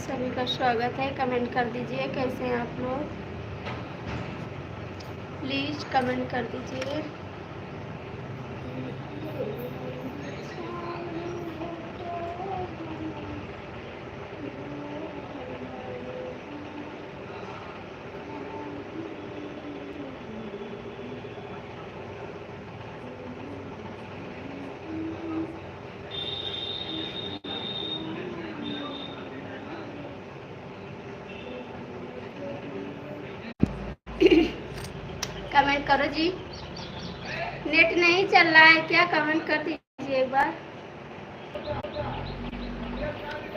सभी का स्वागत है। कमेंट कर दीजिए कैसे हैं आप लोग, प्लीज़ कमेंट कर दीजिए। कमेंट करो जी। नेट नहीं चल रहा है क्या? कमेंट कर दीजिए एक बार।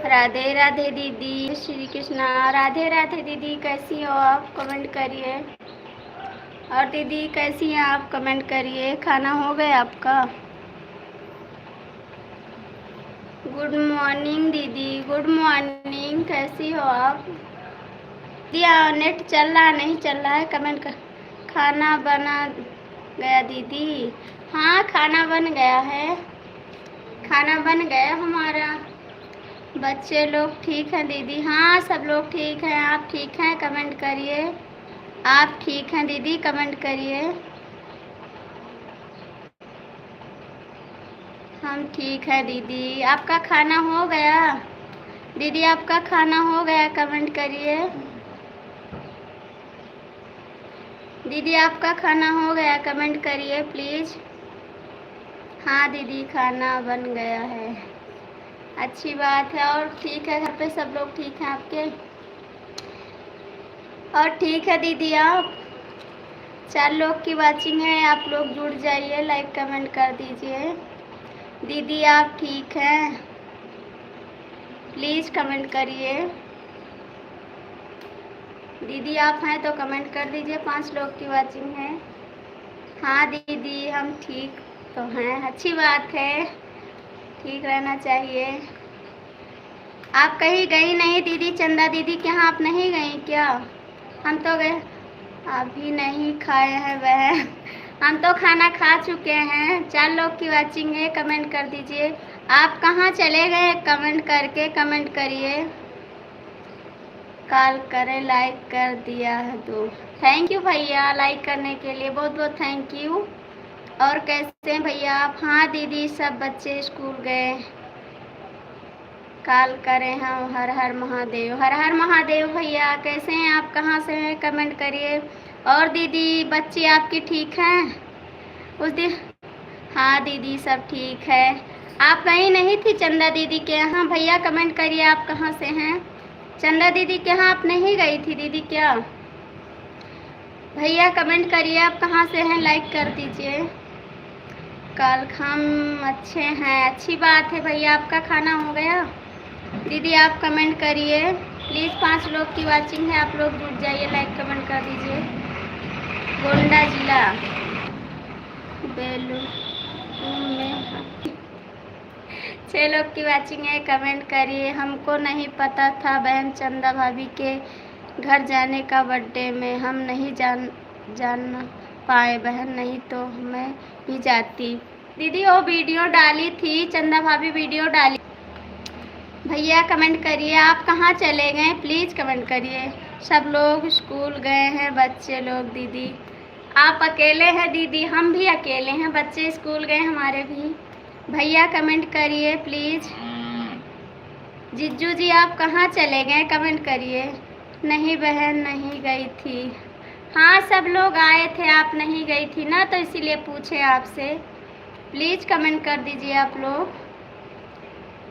राधे राधे दीदी, श्री कृष्णा। राधे राधे दीदी, कैसी हो आप? कमेंट करिए। और दीदी कैसी हैं आप? कमेंट करिए। खाना हो गया आपका? गुड मॉर्निंग दीदी, गुड मॉर्निंग। कैसी हो आप? दिया नेट चल रहा नहीं चल रहा है? कमेंट कर। खाना बना गया दीदी? हाँ खाना बन गया है, खाना बन गया हमारा। बच्चे लोग ठीक हैं दीदी? हाँ सब लोग ठीक हैं। आप ठीक हैं? कमेंट करिए। आप ठीक हैं दीदी? कमेंट करिए। हम ठीक है दीदी। आपका खाना हो गया? दीदी आपका खाना हो गया? कमेंट करिए। दीदी आपका खाना हो गया? कमेंट करिए प्लीज़। हाँ दीदी खाना बन गया है, अच्छी बात है। और ठीक है, घर पे सब लोग ठीक हैं आपके? और ठीक है दीदी आप? 4 लोग की वाचिंग है, आप लोग जुड़ जाइए, लाइक कमेंट कर दीजिए। दीदी आप ठीक हैं? प्लीज़ कमेंट करिए। दीदी आप हैं तो कमेंट कर दीजिए। 5 लोग की वाचिंग है। हाँ दीदी हम ठीक तो हैं, अच्छी बात है, ठीक रहना चाहिए। आप कहीं गई नहीं दीदी? चंदा दीदी के यहाँ आप नहीं गई क्या? हम तो गए, अभी नहीं खाए हैं वह। हम तो खाना खा चुके हैं। 4 लोग की वाचिंग है, कमेंट कर दीजिए। आप कहाँ चले गए? कमेंट करके कमेंट करिए। कॉल करें, लाइक कर दिया है तो थैंक यू भैया, लाइक करने के लिए बहुत बहुत थैंक यू। और कैसे हैं भैया आप? हाँ दीदी सब बच्चे स्कूल गए। कॉल करें हम। हर हर महादेव, हर हर महादेव। भैया कैसे हैं आप? कहाँ से हैं? कमेंट करिए। और दीदी बच्ची आपकी ठीक हैं उस दिन? हाँ दीदी सब ठीक है। आप कहीं नहीं थी चंदा दीदी के यहाँ? भैया कमेंट करिए आप कहाँ से हैं? चंदा दीदी के यहाँ आप नहीं गई थी दीदी क्या? भैया कमेंट करिए आप कहाँ से हैं, लाइक कर दीजिए। कल हम अच्छे हैं, अच्छी बात है भैया। आपका खाना हो गया? दीदी आप कमेंट करिए प्लीज़। 5 लोग की वाचिंग है, आप लोग जुड़ जाइए, लाइक कमेंट कर दीजिए। गोंडा जिला बेलू में 6 लोग की वाचिंग है, कमेंट करिए। हमको नहीं पता था बहन चंदा भाभी के घर जाने का, बर्थडे में हम नहीं जान पाए बहन, नहीं तो मैं भी जाती। दीदी वो वीडियो डाली थी, चंदा भाभी वीडियो डाली। भैया कमेंट करिए आप कहाँ चले गए? प्लीज़ कमेंट करिए। सब लोग स्कूल गए हैं बच्चे लोग। दीदी आप अकेले हैं? दीदी हम भी अकेले हैं, बच्चे स्कूल गए हमारे भी। भैया कमेंट करिए प्लीज़। जिज्जू जी आप कहाँ चले गए? कमेंट करिए। नहीं बहन नहीं गई थी। हाँ सब लोग आए थे, आप नहीं गई थी ना, तो इसीलिए पूछे आपसे। प्लीज़ कमेंट कर दीजिए आप लोग।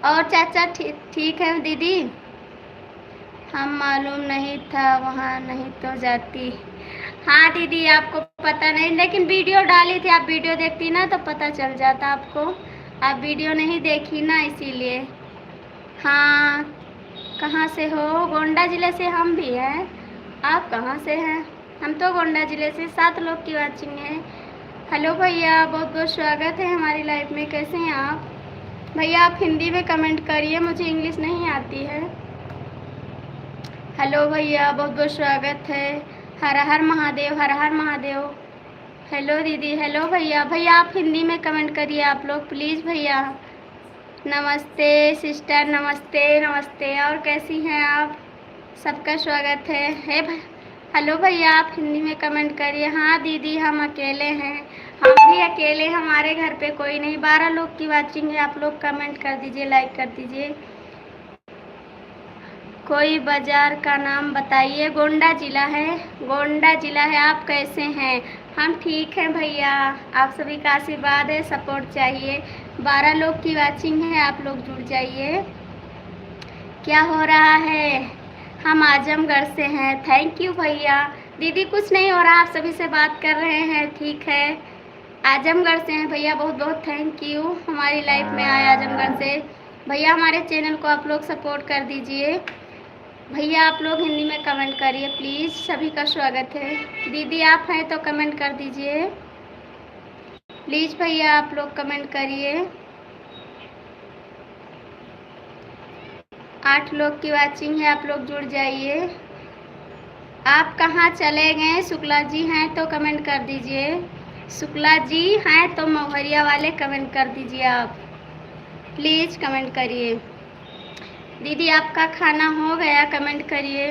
और चाचा ठीक है दीदी? हम मालूम नहीं था, वहाँ नहीं तो जाती। हाँ दीदी आपको पता नहीं, लेकिन वीडियो डाली थी, आप वीडियो देखती ना तो पता चल जाता आपको। आप वीडियो नहीं देखी ना इसीलिए। हाँ कहाँ से हो? गोंडा ज़िले से हम भी हैं। आप कहाँ से हैं? हम तो गोंडा ज़िले से। 7 लोग की वाचिंग है। हेलो भैया बहुत बहुत स्वागत है हमारी लाइफ में। कैसे हैं आप? भैया आप हिंदी में कमेंट करिए, मुझे इंग्लिश नहीं आती है। हेलो भैया बहुत बहुत स्वागत है। हर हर महादेव, हर हर महादेव। हेलो दीदी, हेलो भैया। भैया आप हिंदी में कमेंट करिए आप लोग प्लीज़ भैया। नमस्ते सिस्टर, नमस्ते नमस्ते। और कैसी हैं आप? सबका स्वागत है। हेलो भैया, आप हिंदी में कमेंट करिए। हाँ दीदी, हम अकेले हैं। हम भी अकेले, हमारे घर पे कोई नहीं। 12 लोग की वाचिंग है। आप लोग कमेंट कर दीजिए, लाइक कर दीजिए। कोई बाज़ार का नाम बताइए। गोंडा ज़िला है, गोंडा ज़िला है। आप कैसे हैं? हम ठीक हैं भैया, आप सभी का आशीर्वाद है, सपोर्ट चाहिए। 12 लोग की वाचिंग है, आप लोग जुड़ जाइए। क्या हो रहा है? हम आजमगढ़ से हैं। थैंक यू भैया। दीदी कुछ नहीं हो रहा, आप सभी से बात कर रहे हैं। ठीक है, आजमगढ़ से हैं भैया। बहुत बहुत थैंक यू, हमारी लाइफ में आए आजमगढ़ से। भैया हमारे चैनल को आप लोग सपोर्ट कर दीजिए। भैया आप लोग हिंदी में कमेंट करिए प्लीज़, सभी का स्वागत है। दीदी आप हैं तो कमेंट कर दीजिए प्लीज़। भैया आप लोग कमेंट करिए। 8 लोग की वाचिंग है, आप लोग जुड़ जाइए। आप कहाँ चले गए? शुक्ला जी हैं तो कमेंट कर दीजिए। शुक्ला जी हैं तो महुरिया वाले कमेंट कर दीजिए। आप प्लीज़ कमेंट करिए। दीदी आपका खाना हो गया? कमेंट करिए।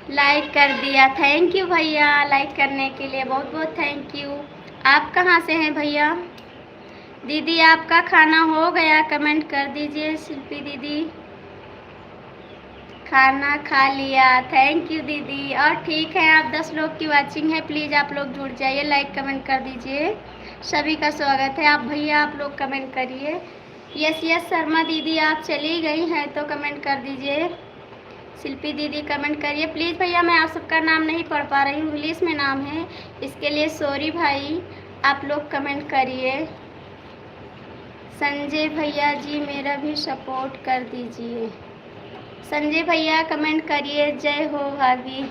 लाइक कर दिया, थैंक यू भैया। लाइक करने के लिए बहुत बहुत थैंक यू। आप कहाँ से हैं भैया? दीदी आपका खाना हो गया? कमेंट कर दीजिए। शिल्पी दीदी खाना खा लिया, थैंक यू दीदी। और ठीक है, आप 10 लोग की वाचिंग है, प्लीज़ आप लोग जुड़ जाइए, लाइक कमेंट कर दीजिए। सभी का स्वागत है। आप भैया आप लोग कमेंट करिए। यस यस शर्मा दीदी आप चली गई हैं तो कमेंट कर दीजिए। शिल्पी दीदी कमेंट करिए प्लीज़। भैया मैं आप सबका नाम नहीं पढ़ पा रही हूँ, इंग्लिश में नाम है, इसके लिए सॉरी भाई। आप लोग कमेंट करिए। संजय भैया जी मेरा भी सपोर्ट कर दीजिए। संजय भैया कमेंट करिए। जय हो भाभी।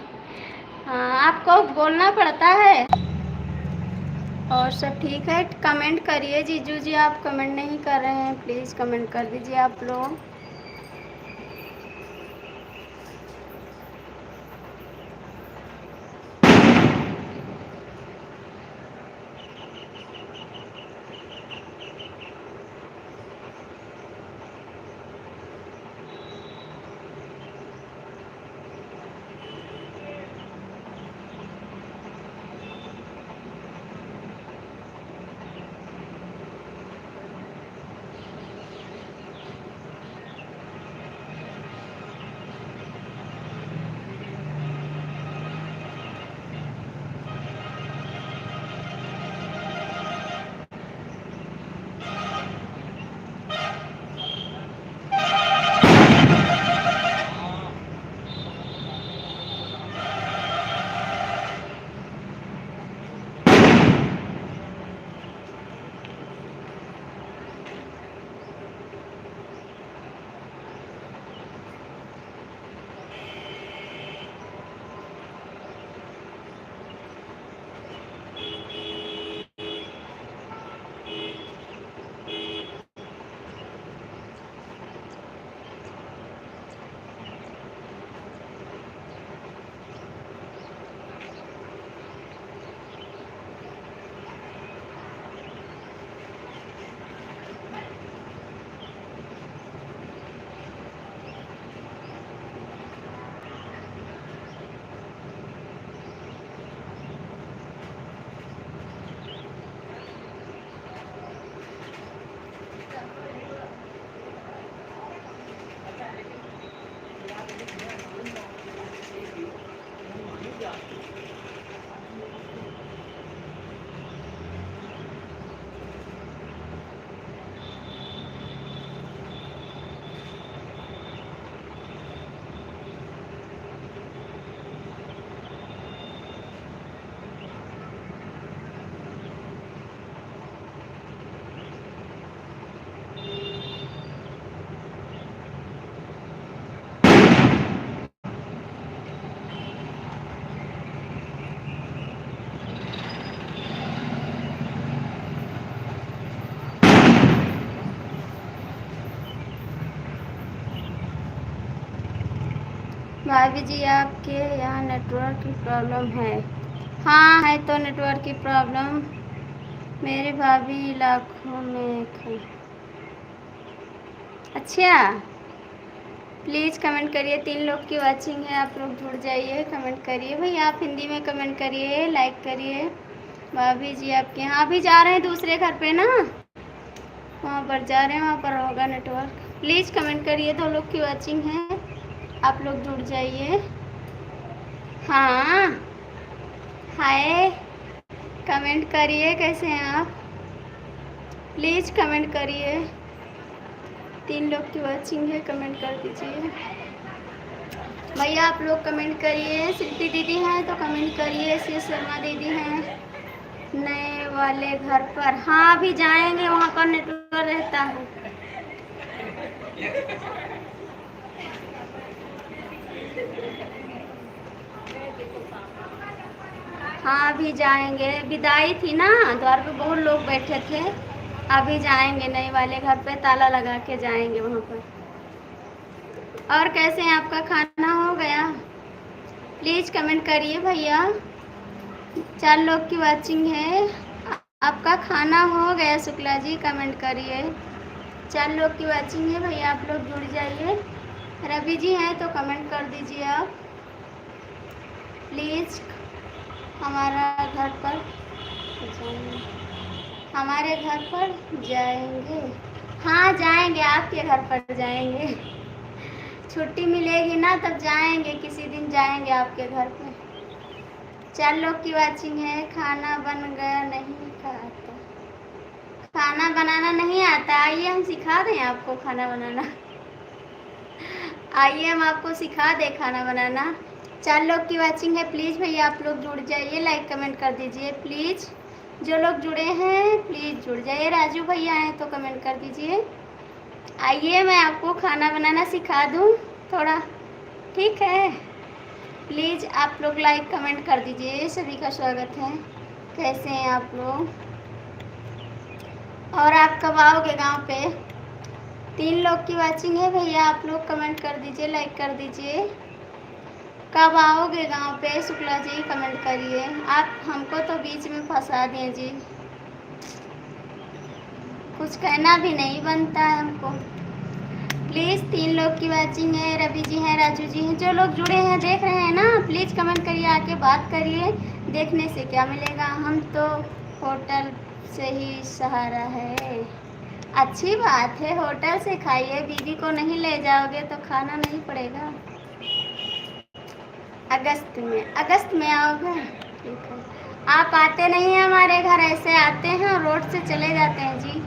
हाँ आपको बोलना पड़ता है। और सब ठीक है? कमेंट करिए। जीजू जी आप कमेंट नहीं कर रहे हैं, प्लीज़ कमेंट कर दीजिए आप लोग। भाभी जी आपके यहाँ नेटवर्क की प्रॉब्लम है? हाँ है तो नेटवर्क की प्रॉब्लम। मेरी भाभी लाखों में एक है। अच्छा, प्लीज़ कमेंट करिए। 3 लोग की वाचिंग है, आप लोग जुड़ जाइए, कमेंट करिए भाई। आप हिंदी में कमेंट करिए, लाइक करिए। भाभी जी आपके यहाँ भी जा रहे हैं दूसरे घर पे ना, वहाँ पर जा रहे हैं, वहाँ पर होगा नेटवर्क। प्लीज़ कमेंट करिए। 2 लोग की वाचिंग है, आप लोग जुड़ जाइए। हाँ, हाय, कमेंट करिए, कैसे हैं आप? प्लीज़ कमेंट करिए। 3 लोग की वाचिंग है, कमेंट कर दीजिए भैया। आप लोग कमेंट करिए। शिल्पी दीदी हैं तो कमेंट करिए। श्री शर्मा दीदी हैं नए वाले घर पर। हाँ, अभी जाएंगे, वहाँ पर नेटवर्क रहता है। हाँ, अभी जाएंगे। विदाई थी ना, द्वार पे बहुत लोग बैठे थे। अभी जाएंगे नए वाले घर पे, ताला लगा के जाएंगे वहाँ पर। और कैसे हैं? आपका खाना हो गया? प्लीज़ कमेंट करिए भैया। 4 लोग की वाचिंग है। आपका खाना हो गया शुक्ला जी, कमेंट करिए। 4 लोग की वाचिंग है भैया, आप लोग जुड़ जाइए। रवि जी हैं तो कमेंट कर दीजिए आप प्लीज़। हमारा घर पर जाएंगे, हमारे घर पर जाएंगे। हाँ, जाएंगे, आपके घर पर जाएंगे। छुट्टी मिलेगी ना तब जाएंगे, किसी दिन जाएंगे आपके घर पे। 4 लोग की वाचिंग है। खाना बन गया? नहीं खाता। खाना बनाना नहीं आता? आइए हम सिखा दें आपको खाना बनाना। आइए हम आपको सिखा दें खाना बनाना। 4 लोग की वाचिंग है। प्लीज़ भैया आप लोग जुड़ जाइए, लाइक कमेंट कर दीजिए प्लीज़। जो लोग जुड़े हैं प्लीज़ जुड़ जाइए। राजू भैया हैं तो कमेंट कर दीजिए। आइए मैं आपको खाना बनाना सिखा दूँ थोड़ा, ठीक है? प्लीज़ आप लोग लाइक कमेंट कर दीजिए। सभी का स्वागत है। कैसे हैं आप लोग? और आप कब आओगे गांव पे? 3 लोग की वाचिंग है भैया, आप लोग कमेंट कर दीजिए, लाइक कर दीजिए। कब आओगे गांव पे? शुक्ला जी कमेंट करिए। आप हमको तो बीच में फंसा दिए जी, कुछ कहना भी नहीं बनता है हमको। प्लीज़ 3 लोग की वाचिंग है। रवि जी हैं, राजू जी हैं, जो लोग जुड़े हैं देख रहे हैं ना, प्लीज़ कमेंट करिए, आके बात करिए। देखने से क्या मिलेगा? हम तो होटल से ही सहारा है। अच्छी बात है, होटल से खाइए। बीवी को नहीं ले जाओगे तो खाना नहीं पड़ेगा। अगस्त में आओगे? ठीक है। आप आते नहीं हैं हमारे घर, ऐसे आते हैं और रोड से चले जाते हैं जी।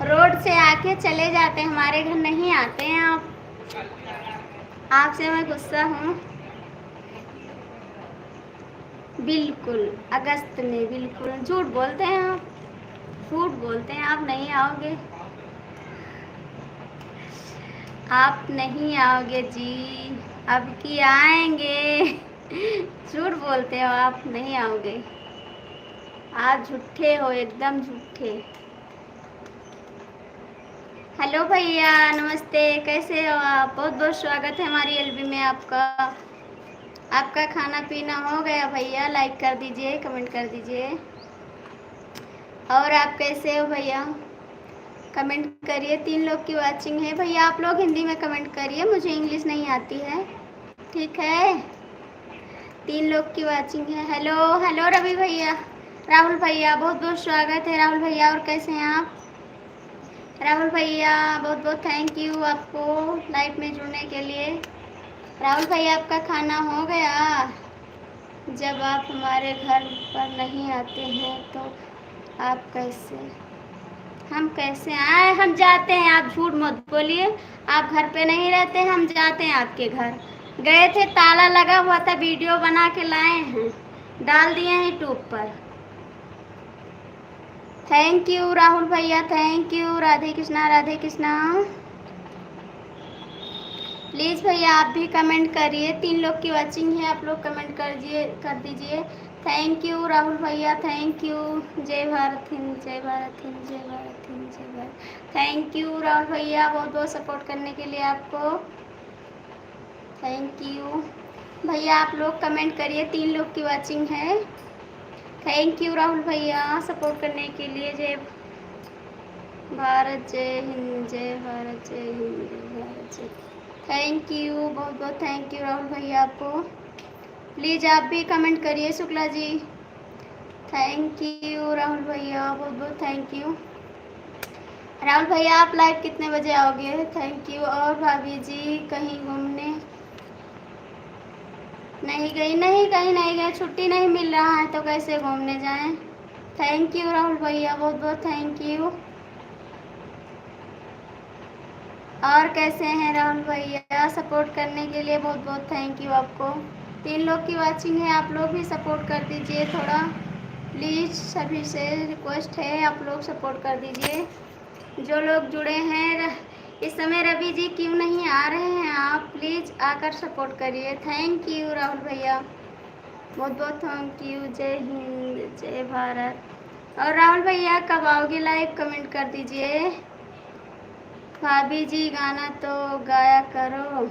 रोड से आके चले जाते हैं, हमारे घर नहीं आते हैं आप। आपसे मैं गुस्सा हूँ। बिल्कुल अगस्त में, बिल्कुल झूठ बोलते हैं आप, झूठ बोलते हैं। आप नहीं आओगे, आप नहीं आओगे जी। अब की आएंगे। झूठ बोलते हो आप, नहीं आओगे। आप झूठे हो, एकदम झूठे। हेलो भैया, नमस्ते, कैसे हो आप? बहुत बहुत स्वागत है हमारी एलबी में आपका। आपका खाना पीना हो गया भैया? लाइक कर दीजिए, कमेंट कर दीजिए। और आप कैसे हो भैया? कमेंट करिए। 3 लोग की वाचिंग है भैया, आप लोग हिंदी में कमेंट करिए, मुझे इंग्लिश नहीं आती है, ठीक है? 3 लोग की वाचिंग है। हेलो हेलो रवि भैया, राहुल भैया, बहुत बहुत स्वागत है राहुल भैया। और कैसे हैं आप? राहुल भैया बहुत बहुत थैंक यू आपको लाइव में जुड़ने के लिए। राहुल भैया आपका खाना हो गया? जब आप हमारे घर पर नहीं आते हैं तो आप कैसे, हम कैसे आए? हम जाते हैं, आप झूठ मत बोलिए। आप घर पे नहीं रहते, हम जाते हैं आपके घर। गए थे, ताला लगा हुआ था, वीडियो बना के लाए हैं, डाल दिए हैं यूट्यूब पर। थैंक यू राहुल भैया, thank you. Radhe Krishna, Radhe Krishna. Please भैया आप भी कमेंट करिए। 3 लोग की वाचिंग है, आप लोग कमेंट कर दीजिए। थैंक यू राहुल भैया, थैंक यू। जय भारत हिंद, जय भारत हिंद, जय भारत हिंद, जय भारत। थैंक यू राहुल भैया, बहुत बहुत सपोर्ट करने के लिए आपको थैंक यू। भैया आप लोग कमेंट करिए। 3 लोग की वाचिंग है, थैंक यू राहुल भैया सपोर्ट करने के लिए। जय भारत, जय हिंद, जय भारत, जय हिंद, जय भारत, जय। थैंक यू, बहुत बहुत थैंक यू राहुल भैया आपको। प्लीज़ आप भी कमेंट करिए शुक्ला जी। थैंक यू राहुल भैया, बहुत बहुत थैंक यू। राहुल भैया आप लाइव कितने बजे आओगे? Thank you. और भाभी जी कहीं घूमने नहीं गई? नहीं, कहीं नहीं गए, छुट्टी नहीं मिल रहा है तो कैसे घूमने जाएं। थैंक यू राहुल भैया, बहुत बहुत थैंक यू। और कैसे हैं राहुल भैया? सपोर्ट करने के लिए बहुत बहुत थैंक यू आपको। 3 लोग की वाचिंग है, आप लोग भी सपोर्ट कर दीजिए थोड़ा प्लीज़। सभी से रिक्वेस्ट है आप लोग सपोर्ट कर दीजिए। जो लोग जुड़े हैं इस समय, रवि जी क्यों नहीं आ रहे हैं आप? प्लीज़ आकर सपोर्ट करिए। थैंक यू राहुल भैया, बहुत बहुत थैंक यू। जय हिंद, जय भारत। और राहुल भैया कब आओगे लाइव? कमेंट कर दीजिए। भाभी जी गाना तो गाया करो।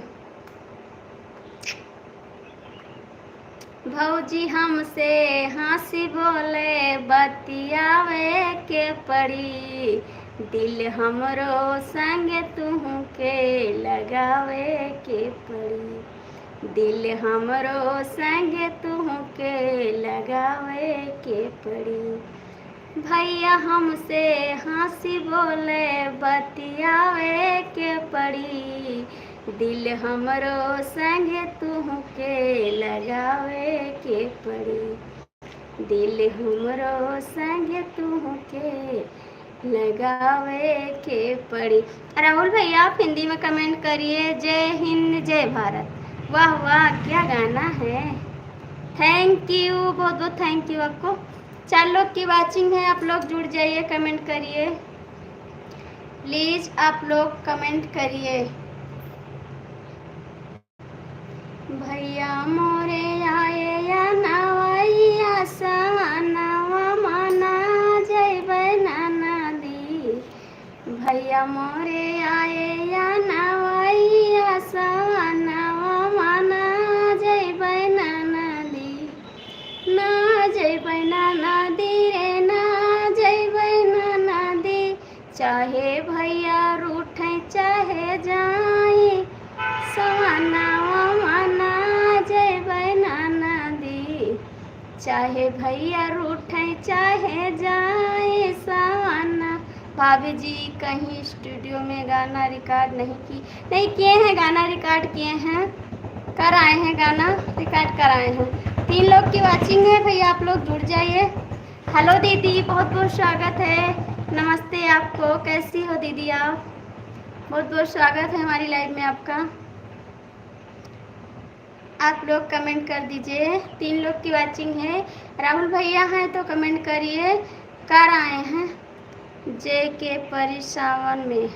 भौजी हमसे हंसी बोले बतियावे के पड़ी, दिल हमरो संग तुहू के लगावे के पड़ी, दिल हमरो संग तुहू के लगावे के पड़ी। भैया हमसे हंसी बोले बतियावे के पड़ी, दिल हमरो संग तुहू के लगावे के पड़ी, दिल हमरो संग तुहू के लगावे के पड़ी। राहुल भैया आप हिंदी में कमेंट करिए। जय हिंद, जय भारत। वाह वाह, क्या गाना है। थैंक यू, बहुत बहुत थैंक यू आपको। 4 लोग की वाचिंग है, आप लोग जुड़ जाइए, कमेंट करिए प्लीज़, आप लोग कमेंट करिए। भैया मोरे आए या नवैया सवनवा मना जइबै नाना दी, भैया मोरे आए या नवैया सवनवा मना जइबै नाना दी, ना जइबै नाना दी रे, ना जइबै नाना दी, चाहे भैया रूठे चाहे जाए सवनवा मना जइबै नाना दी, चाहे भैया रूठे चाहे जाए सवना। भाभी जी कहीं स्टूडियो में गाना रिकॉर्ड नहीं किए हैं, गाना रिकॉर्ड किए हैं, कर आए हैं, गाना रिकॉर्ड कराए हैं। 3 लोग की वाचिंग है भैया, आप लोग जुड़ जाइए। हेलो दीदी, बहुत बहुत स्वागत है। नमस्ते आपको, कैसी हो दीदी आप? बहुत बहुत स्वागत है हमारी लाइव में आपका। आप लोग कमेंट कर दीजिए। 3 लोग की वाचिंग है। राहुल भैया हैं तो कमेंट करिए। कर आए हैं जय के परी सावन में,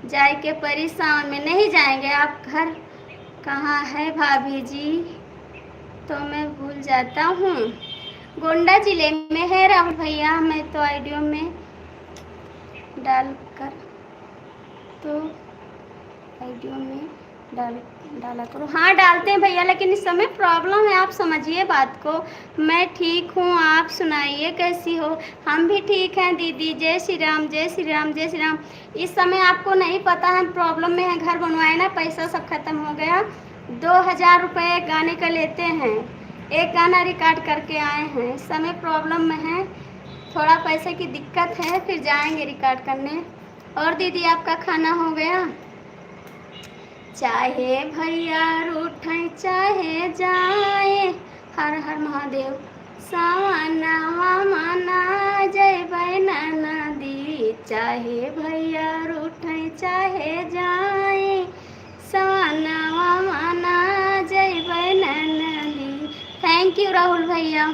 जाए के परी सावन में नहीं जाएंगे आप? घर कहाँ है भाभी जी? तो मैं भूल जाता हूँ। गोंडा जिले में है राहुल भैया, मैं तो आइडियो में डालकर तो आइडियो में डाला करो। हाँ डालते हैं भैया, लेकिन इस समय प्रॉब्लम है, आप समझिए बात को। मैं ठीक हूँ, आप सुनाइए कैसी हो? हम भी ठीक हैं दीदी। जय श्री राम, जय श्री राम, जय श्री राम। इस समय आपको नहीं पता हम प्रॉब्लम में है, घर बनवाए ना, पैसा सब खत्म हो गया। 2000 रुपये गाने का लेते हैं, एक गाना रिकॉर्ड करके आए हैं। इस समय प्रॉब्लम में है, थोड़ा पैसे की दिक्कत है, फिर जाएंगे रिकॉर्ड करने। और दीदी आपका खाना हो गया? चाहे भैया रूठे चाहे जाए, हर हर महादेव, सवनवा मना जइबै नाना दी, चाहे भैया रूठे चाहे जाए सवनवा मना जइबै नाना दी। थैंक यू राहुल भैया।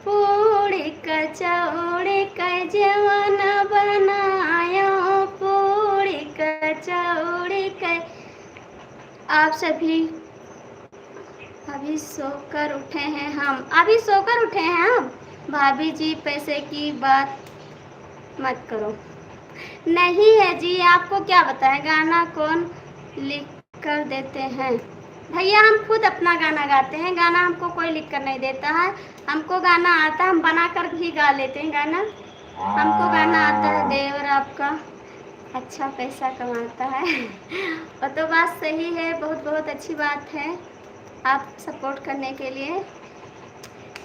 पूड़ी कचौड़ी का जवाना बनायो, पूड़ी कचौड़ी का। आप सभी अभी सोकर उठे हैं? हम अभी सोकर उठे हैं। आप भाभी जी पैसे की बात मत करो। नहीं है जी, आपको क्या बताएं, गाना कौन लिख कर देते हैं? भैया हम खुद अपना गाना गाते हैं, गाना हमको कोई लिख कर नहीं देता है, हमको गाना आता है, हम बना कर भी गा लेते हैं गाना, हमको गाना आता है। देवर आपका अच्छा पैसा कमाता है और तो बात सही है, बहुत बहुत अच्छी बात है आप सपोर्ट करने के लिए।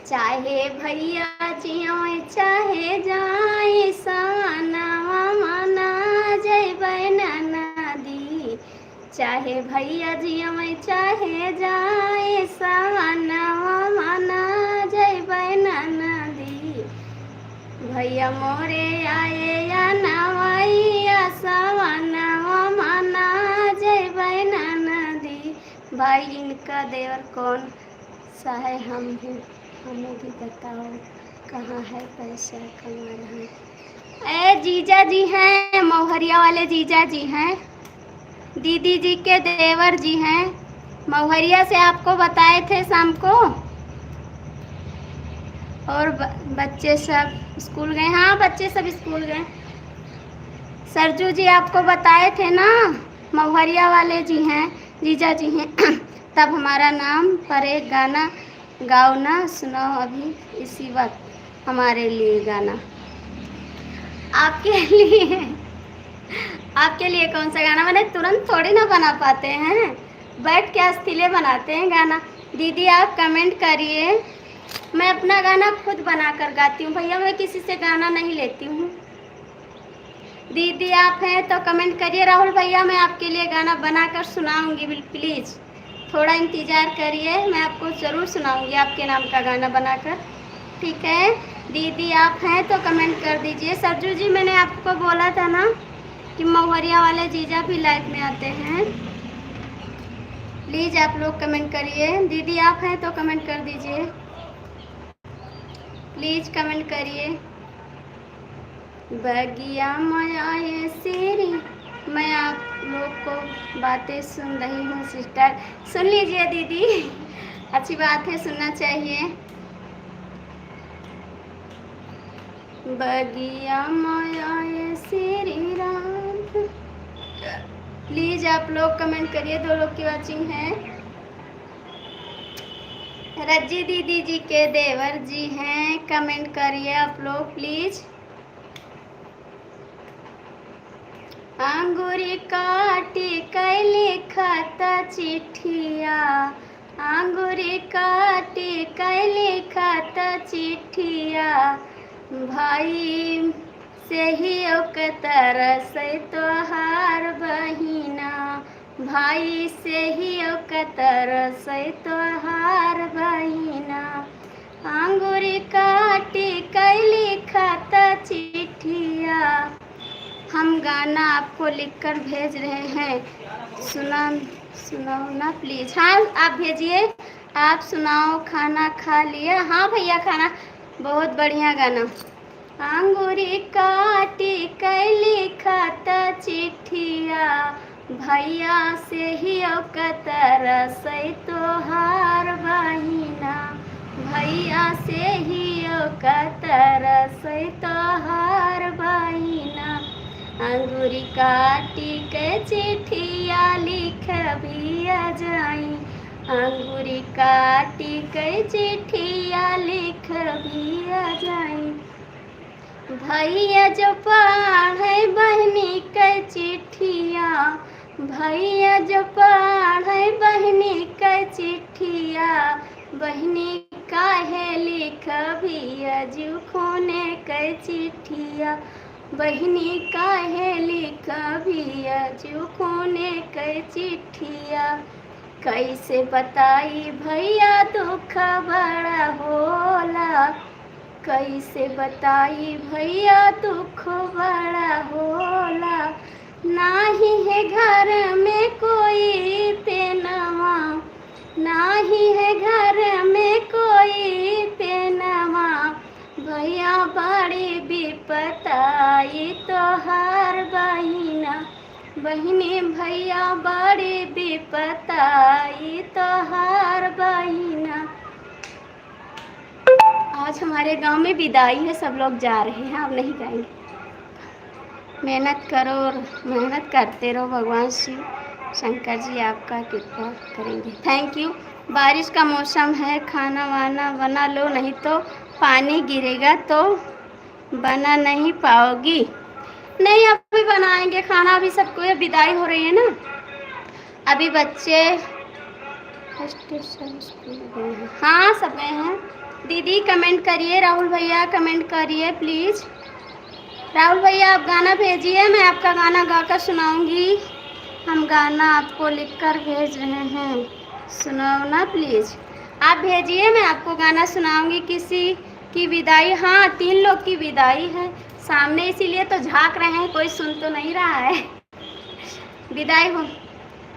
चाहे भैया जियो चाहे जाए सानवा मना जैबै नदी, चाहे भैया जियो चाहे जाए सानवा मना जैबै नदी, भैया मोरे आए या नवैया सवनवा मना जैबै नदी, भाई इनका देवर कौन सा है, हमें भी बताओ कहाँ है पैसा कमा रहा है। जीजा जी हैं, मौहरिया वाले जीजा जी हैं, दीदी जी के देवर जी हैं, मौहरिया से आपको बताए थे शाम को। और बच्चे सब स्कूल गए, हाँ बच्चे सब स्कूल गए। सरजू जी आपको बताए थे ना, मौहरिया वाले जी हैं, जीजा जी हैं तब हमारा नाम पर एक गाना गाओ ना, सुनाओ अभी इसी वक्त हमारे लिए गाना। आपके लिए, आपके लिए कौन सा गाना, मैंने तुरंत थोड़ी ना बना पाते हैं, बैठ के अस्थिले बनाते हैं गाना। दीदी आप कमेंट करिए, मैं अपना गाना खुद बना कर गाती हूँ भैया, मैं किसी से गाना नहीं लेती हूँ। दीदी आप हैं तो कमेंट करिए। राहुल भैया मैं आपके लिए गाना बना कर सुनाऊँगी, प्लीज़ थोड़ा इंतज़ार करिए, मैं आपको ज़रूर सुनाऊंगी आपके नाम का गाना बनाकर, ठीक है। दीदी आप हैं तो कमेंट कर दीजिए। सरजू जी मैंने आपको बोला था ना कि मौहरिया वाले जीजा भी लाइव में आते हैं, प्लीज़ आप लोग कमेंट करिए। दीदी आप हैं तो कमेंट कर दीजिए, प्लीज़ कमेंट करिए। बगिया माया ये सीरी, मैं आप लोग को बातें सुन रही हूँ सिस्टर, सुन लीजिए दीदी, अच्छी बात है, सुनना चाहिए। बगिया माया ये श्री राम, प्लीज आप लोग कमेंट करिए, 2 लोग की वाचिंग है। रज्जी दीदी जी के देवर जी हैं, कमेंट करिए आप लोग प्लीज। अंगूरी काटी कैली खत चिट्ठिया, अंगूरी काटी कैली खत चिट्ठिया, भाई से ही तरस तोहार बहिना, भाई से ही तरस तोहार बहिना, अंगूरी काटी कैली खत चिट्ठिया। हम गाना आपको लिखकर भेज रहे हैं, सुनाओ ना प्लीज़। हाँ आप भेजिए, आप सुनाओ। खाना खा लिया? हाँ भैया खाना, बहुत बढ़िया गाना। अंगूरी काटी कैली खत चिट्ठिया, भैया से ही तरस तोहार बहिना, भैया से ही तरस तोहार बहिना, अंगूरी काटी के चिट्ठिया लिख भी जाई, अंगूरी काटी के चिट्ठिया लिख भी जाई, भैया जो पढ़े बहनी के चिट्ठिया, भैया जो पढ़े बहनी के चिट्ठिया, बहनी काहे लिख भी अजू खोने के चिट्ठिया, बहनी काहे लिख भी अजू खोने के चिट्ठिया, कैसे बताई भैया दुख बड़ा होला, कैसे बताई भैया दुख बड़ा होला, नाही है घर में कोई पेनवा, नाही है घर में कोई पेनवा, भैया बड़ी विपताई तोहार बहिना, बहिनी भैया बड़ी विपताई तोहार बहिना। आज हमारे गांव में विदाई है, सब लोग जा रहे हैं, अब नहीं जाएंगे। मेहनत करो और मेहनत करते रहो, भगवान शिव शंकर जी आपका कृपा करेंगे, थैंक यू। बारिश का मौसम है, खाना वाना बना लो, नहीं तो पानी गिरेगा तो बना नहीं पाओगी। नहीं, अभी बनाएंगे खाना, अभी सबको विदाई हो रही है ना, अभी बच्चे स्कूल गए हैं। हाँ, सब गए हैं। दीदी कमेंट करिए, राहुल भैया कमेंट करिए प्लीज़। राहुल भैया आप गाना भेजिए, मैं आपका गाना गाकर सुनाऊंगी। हम गाना आपको लिखकर भेज रहे हैं, सुनाओ ना प्लीज़। आप भेजिए, मैं आपको गाना सुनाऊंगी। किसी की विदाई, हाँ 3 लोग की विदाई है सामने, इसीलिए तो झांक रहे हैं, कोई सुन तो नहीं रहा है। विदाई हो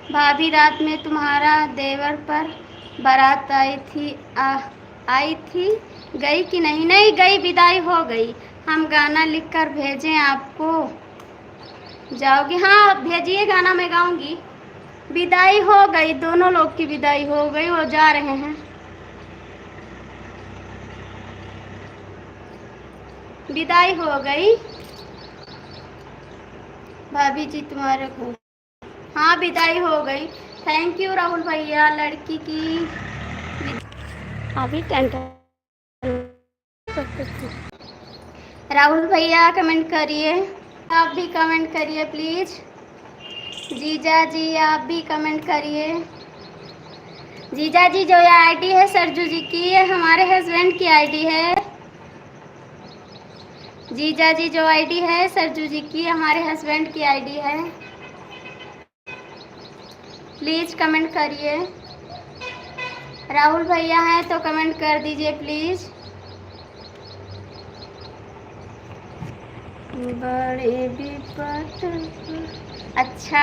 भाभी, रात में तुम्हारा देवर पर बारात आई थी, गई कि नहीं? नहीं गई, विदाई हो गई। हम गाना लिखकर भेजें आपको, जाओगी? हाँ भेजिए गाना, मैं गाऊंगी। विदाई हो गई, दोनों लोग की विदाई हो गई, वो जा रहे हैं। विदाई हो गई भाभी जी तुम्हारे को, हाँ विदाई हो गई। थैंक यू राहुल भैया। लड़की की अभी राहुल भैया कमेंट करिए, आप भी कमेंट करिए प्लीज़। जीजा जी आप भी कमेंट करिए। जीजा जी जो ये आईडी है सरजू जी की, ये हमारे हस्बैंड की आईडी है। जीजा जी जो आईडी है सरजू जी की, हमारे हस्बैंड की आईडी है। प्लीज़ कमेंट करिए। राहुल भैया हैं तो कमेंट कर दीजिए प्लीज़। बड़े विपत, अच्छा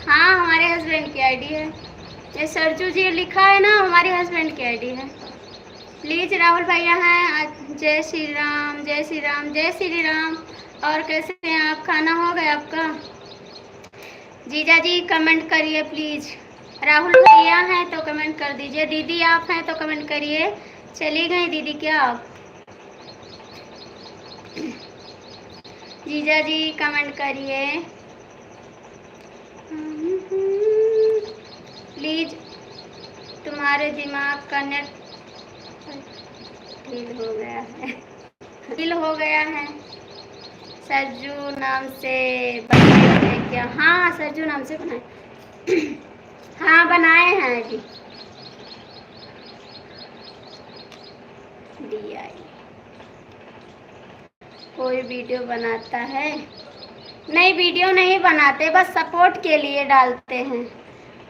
हाँ हमारे हस्बैंड की आईडी है, ये सरजू जी लिखा है ना, हमारे हस्बैंड की आईडी है। प्लीज़ राहुल भैया हैं। जय श्री राम, जय श्री राम, जय श्री राम। और कैसे हैं आप? खाना हो गया आपका? जीजा जी कमेंट करिए प्लीज़। राहुल भैया हैं तो कमेंट कर दीजिए। दीदी आप हैं तो कमेंट करिए। चली गई दीदी क्या आप? जीजा जी कमेंट करिए प्लीज़। तुम्हारे दिमाग का नेट ढील हो गया है, ढील हो गया है। सरजू नाम से बनाए क्या? हाँ सरजू नाम से बनाए। हाँ बनाए हैं जी। कोई वीडियो बनाता है? नहीं वीडियो नहीं बनाते, बस सपोर्ट के लिए डालते हैं,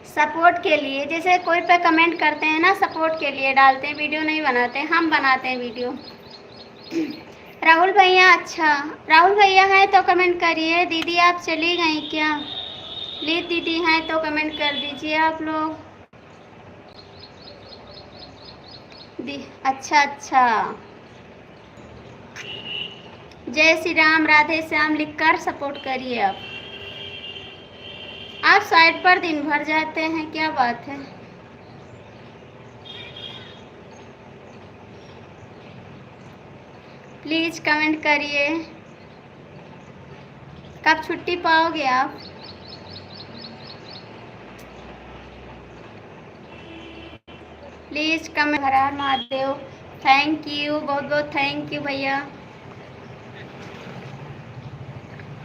सपोर्ट के लिए। जैसे कोई पे कमेंट करते हैं ना, सपोर्ट के लिए डालते हैं, वीडियो नहीं बनाते, हम बनाते हैं वीडियो। राहुल भैया, अच्छा राहुल भैया हैं तो कमेंट करिए। दीदी आप चली गई क्या? प्लीज़ दीदी हैं तो कमेंट कर दीजिए आप लोग। अच्छा अच्छा, जय श्री राम, राधे श्याम लिखकर सपोर्ट करिए आप। आप साइड पर दिन भर जाते हैं, क्या बात है? प्लीज़ कमेंट करिए। कब छुट्टी पाओगे आप? Please comment. Her her Mahadev, thank you, बहुत बहुत थैंक यू भैया।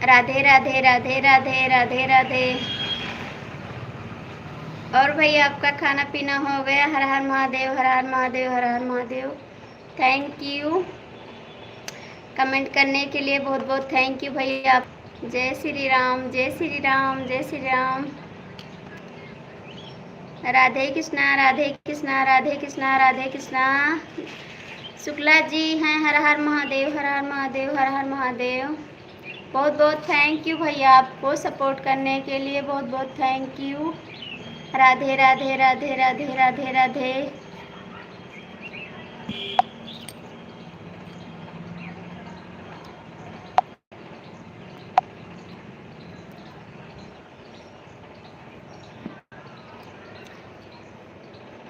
राधे राधे राधे राधे राधे राधे। और भैया आपका खाना पीना हो गया? हर हर महादेव, हर हर महादेव, हर हर महादेव। थैंक यू कमेंट करने के लिए, बहुत बहुत थैंक यू भैया। जय श्री राम, जय श्री राम, जय श्री राम। राधे कृष्णा, राधे कृष्णा, राधे कृष्णा, राधे कृष्णा। शुक्ला जी हैं, हर हर महादेव, हर हर महादेव, हर हर महादेव। बहुत बहुत थैंक यू भैया, आपको सपोर्ट करने के लिए बहुत बहुत थैंक यू। राधे राधे राधे राधे राधे राधे।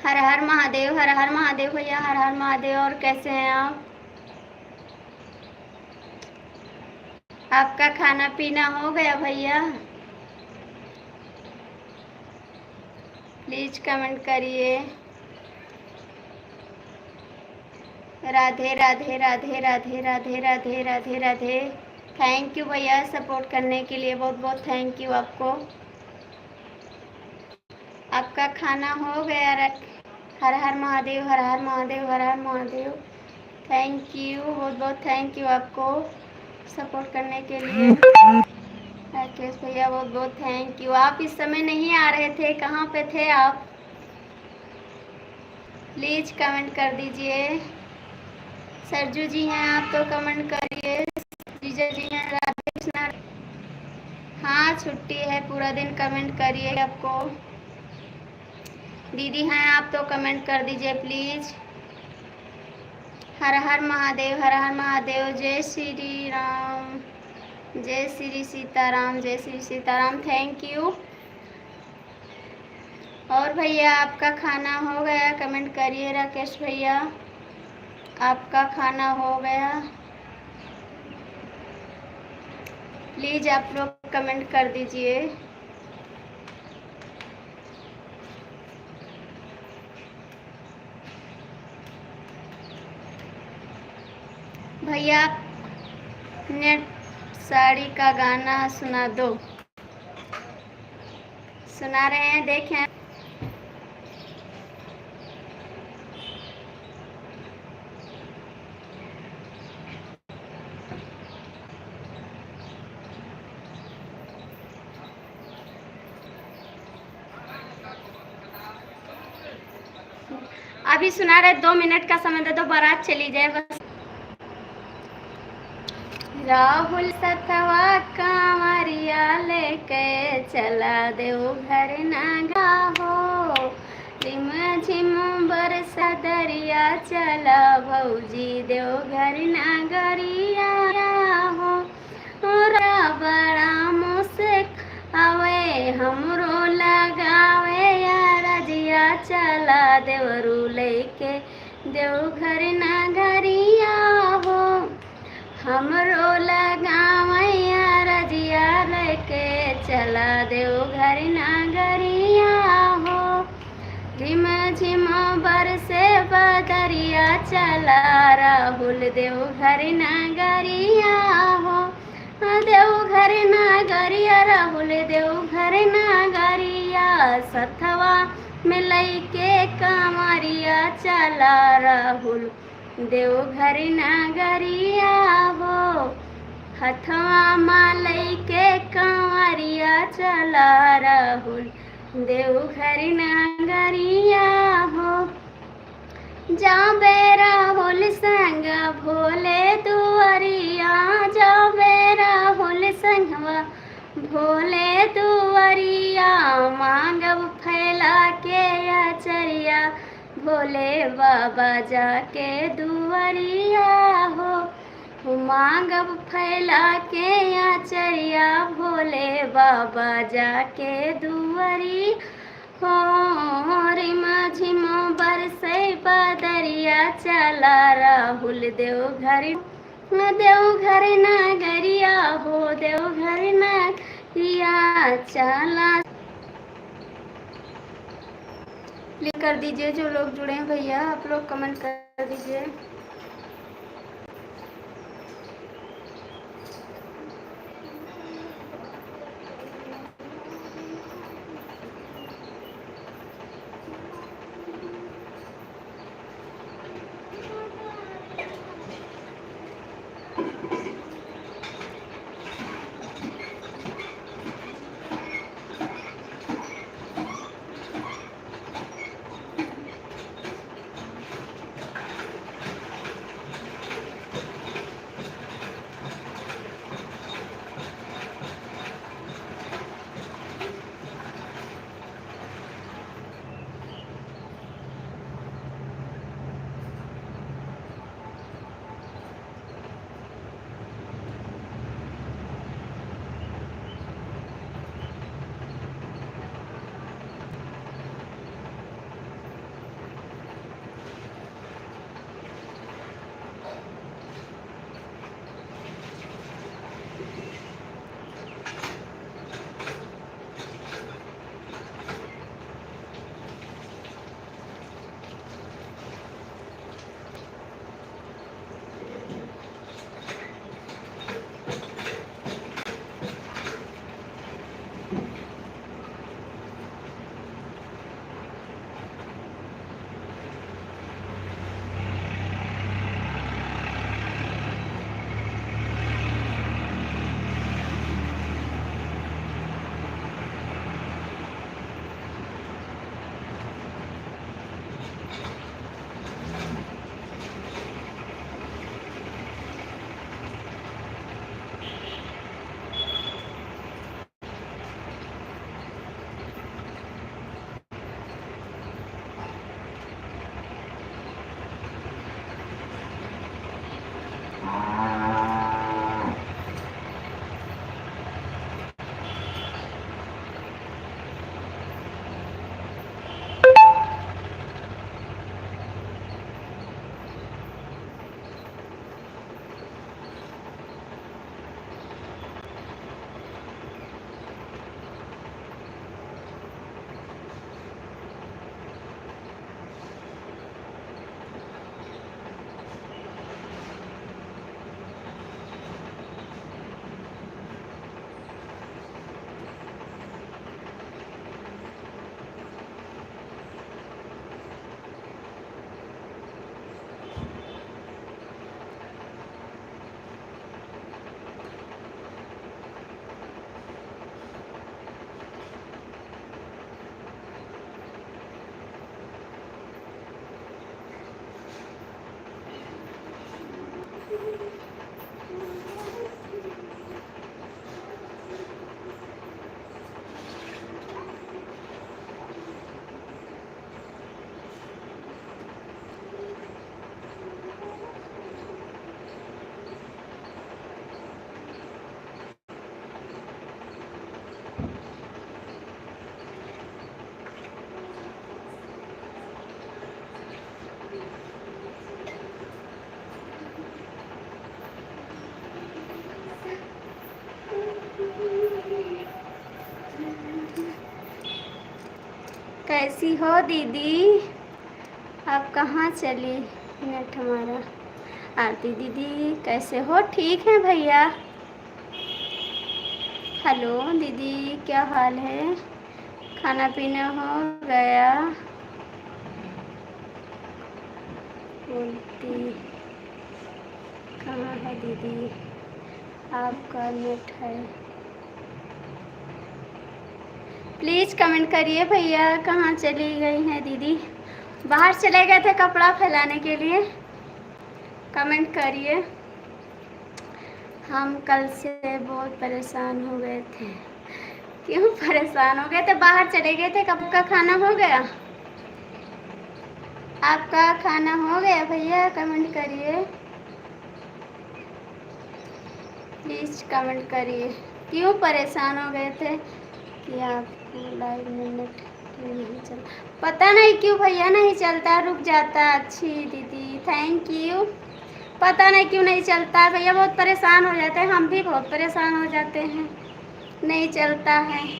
हर हर महादेव, हर हर महादेव भैया, हर हर महादेव। और कैसे हैं आप? आपका खाना पीना हो गया भैया? प्लीज कमेंट करिए। राधे राधे राधे राधे राधे राधे राधे राधे। थैंक यू भैया सपोर्ट करने के लिए, बहुत बहुत थैंक यू आपको। आपका खाना हो गया? हर हर महादेव, हर हर महादेव, हर हर महादेव। थैंक यू, बहुत बहुत थैंक यू आपको सपोर्ट करने के लिए। राकेश भैया बहुत बहुत थैंक यू। आप इस समय नहीं आ रहे थे, कहाँ पे थे आप? प्लीज कमेंट कर दीजिए। सरजू जी हैं आप तो कमेंट करिए। जीजा जी हैं, राधे कृष्णा। हाँ छुट्टी है, पूरा दिन कमेंट करिए आपको। दीदी हैं आप तो कमेंट कर दीजिए प्लीज। हर हर महादेव, हर हर महादेव। जय श्री राम, जय श्री सीताराम, जय श्री सीताराम। Thank you. और भैया आपका खाना हो गया? कमेंट करिए राकेश भैया, आपका खाना हो गया? प्लीज आप लोग कमेंट कर दीजिए। भैया नेट साड़ी का गाना सुना दो। सुना रहे हैं, देखें। अभी सुना रहे, 2 मिनट का समय दे दो, बारात चली जाए बस। राहुल सतवा कांवरिया लेके चला देवघर नगा हो। रिम झिम बरसा दरिया चला भौजी देवघर नगरिया हो। बड़ा मुस्क आवे हमरो लगावे रजिया चला देवरू लेके देवघर नगरिया हो। हमरो लगावैया रजिया लेके चला देवघर नगरिया हो। रिम झिम बरसे बदरिया चला राहुल देवघर नगरिया हो। देवघर नगरिया राहुल देवघर नगरिया। सथवा में लैके कांवरिया चला राहुल देवघर नगरिया हो। हथवा मालई के कांवरिया चला राहुल देवघर नगरिया हो। जाबे राहुल संग भोले दुआरिया, जाबे राहुल संगवा भोले दुआरिया। मांगब फैला के अचरिया भोले बाबा जाके दुआरिया हो। मांगब फैला के अचरिया भोले बाबा जाके दुआरी हो। रिम झिम बरसे बदरिया चला राहुल देवघर देवघर नगरिया हो। देवघर नगरिया चला। क्लिक कर दीजिए जो लोग जुड़े हैं भैया, आप लोग कमेंट कर दीजिए। कैसी हो दीदी? आप कहाँ चली? नेट हमारा। आरती दीदी कैसे हो? ठीक है भैया। हेलो दीदी, क्या हाल है? खाना पीना हो गया? बोलती कहाँ है दीदी? आपका नेट है? प्लीज़ कमेंट करिए भैया, कहाँ चली गई हैं दीदी? बाहर चले गए थे कपड़ा फैलाने के लिए। कमेंट करिए। हम कल से बहुत परेशान हो गए थे। क्यों परेशान हो गए थे? बाहर चले गए थे। कब का खाना हो गया? आपका खाना हो गया भैया? कमेंट करिए, प्लीज़ कमेंट करिए। क्यों परेशान हो गए थे कि आपको लाइव में नेट क्यों नहीं चल? पता नहीं क्यों भैया नहीं चलता, रुक जाता। अच्छी दीदी, थैंक यू। पता नहीं क्यों नहीं चलता है भैया, बहुत परेशान हो जाते हैं। हम भी बहुत परेशान हो जाते हैं, नहीं चलता है।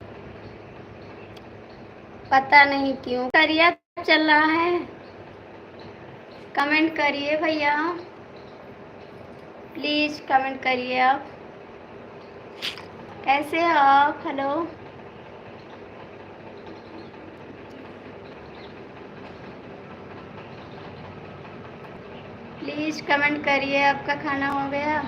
पता नहीं क्यों। करिए, चल रहा है। कमेंट करिए भैया, प्लीज़ कमेंट करिए। आप कैसे हो आप? हेलो, प्लीज़ कमेंट करिए। आपका खाना हो गया?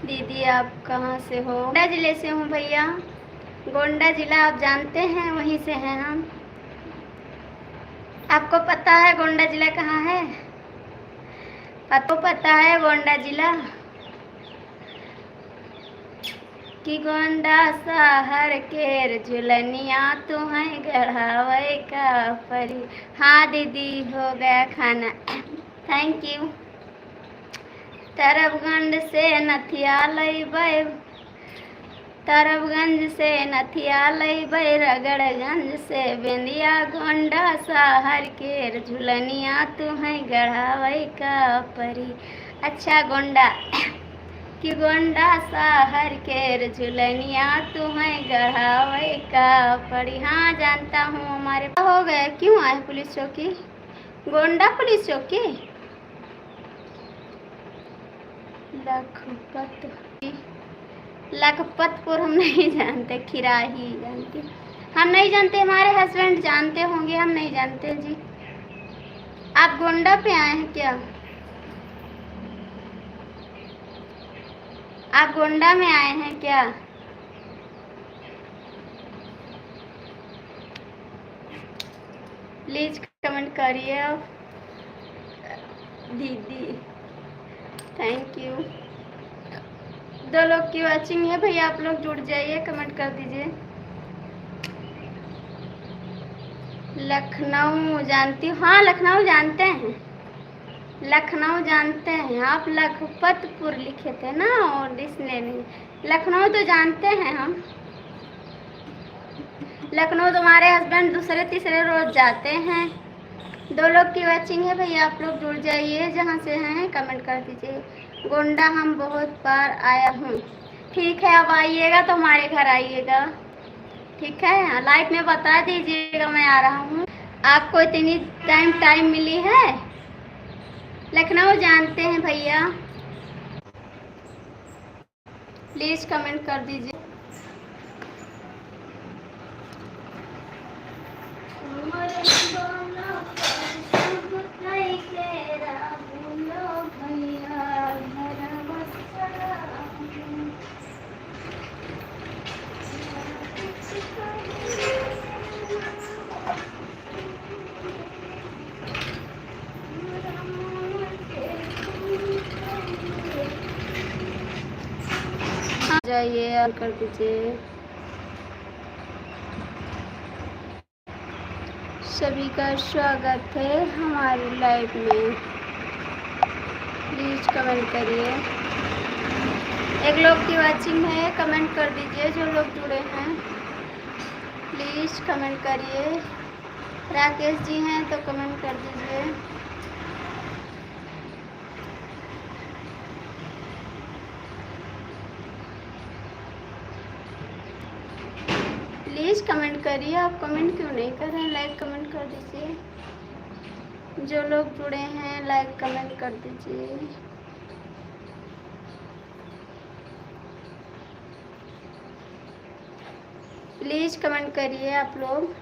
दीदी आप कहाँ से हो? गोंडा ज़िले से हूँ भैया। गोंडा ज़िला आप जानते हैं, वहीं से हैं हम। आपको पता है गोंडा ज़िला कहाँ है? आपको पता है गोंडा ज़िला? कि गोंडा शहर केर झुलनिया तुम्हें गढ़ावे का परी। हाँ दीदी, हो गया खाना। Thank you. तरबगंज से नथिया लैबै, तरबगंज से नथिया लैबै, रगड़गंज से बेंदिया, गोंडा शहर केर झुलनिया तुम्हें गढ़ावे का परी। अच्छा गोंडा कि गोंडा शहर केर झुलनिया तुम्हें गढ़ावे का पड़ी। हाँ जानता हूँ। हमारे हो गए। क्यों आए पुलिस चौकी? गोंडा पुलिस चौकी? लखपतपुर हम नहीं जानते, खिराही जानते। हम नहीं जानते, हमारे हस्बैंड जानते होंगे, हम नहीं जानते जी। आप गोंडा पे आए हैं क्या? आप गोंडा में आए हैं क्या? प्लीज कमेंट करिए दीदी, थैंक यू। 2 लोग की वॉचिंग है भैया, आप लोग जुड़ जाइए, कमेंट कर दीजिए। लखनऊ जानती हूँ। हाँ लखनऊ जानते हैं, लखनऊ जानते हैं। आप लखपतपुर लिखे थे ना, और इसलिए नहीं। लखनऊ तो जानते हैं हम। लखनऊ तुम्हारे हस्बैंड दूसरे तीसरे रोज जाते हैं। 2 लोग की वॉचिंग है भैया, आप लोग जुड़ जाइए, जहाँ से हैं कमेंट कर दीजिए। गोंडा हम बहुत बार आया हूँ। ठीक है, अब आइएगा तो हमारे घर आइएगा, ठीक है? लाइव में बता दीजिएगा मैं आ रहा हूँ। आपको इतनी टाइम मिली है? लखनऊ जानते हैं भैया, प्लीज़ कमेंट कर दीजिए। जाइए और कर दीजिए। सभी का स्वागत है हमारी लाइव में, प्लीज कमेंट करिए। 1 लोग की वॉचिंग है, कमेंट कर दीजिए। जो लोग जुड़े हैं प्लीज कमेंट करिए। राकेश जी हैं तो कमेंट कर दीजिए। प्लीज़ कमेंट करिए। आप कमेंट क्यों नहीं कर रहे हैं? लाइक कमेंट कर दीजिए। जो लोग जुड़े हैं लाइक कमेंट कर दीजिए। प्लीज़ कमेंट करिए आप लोग।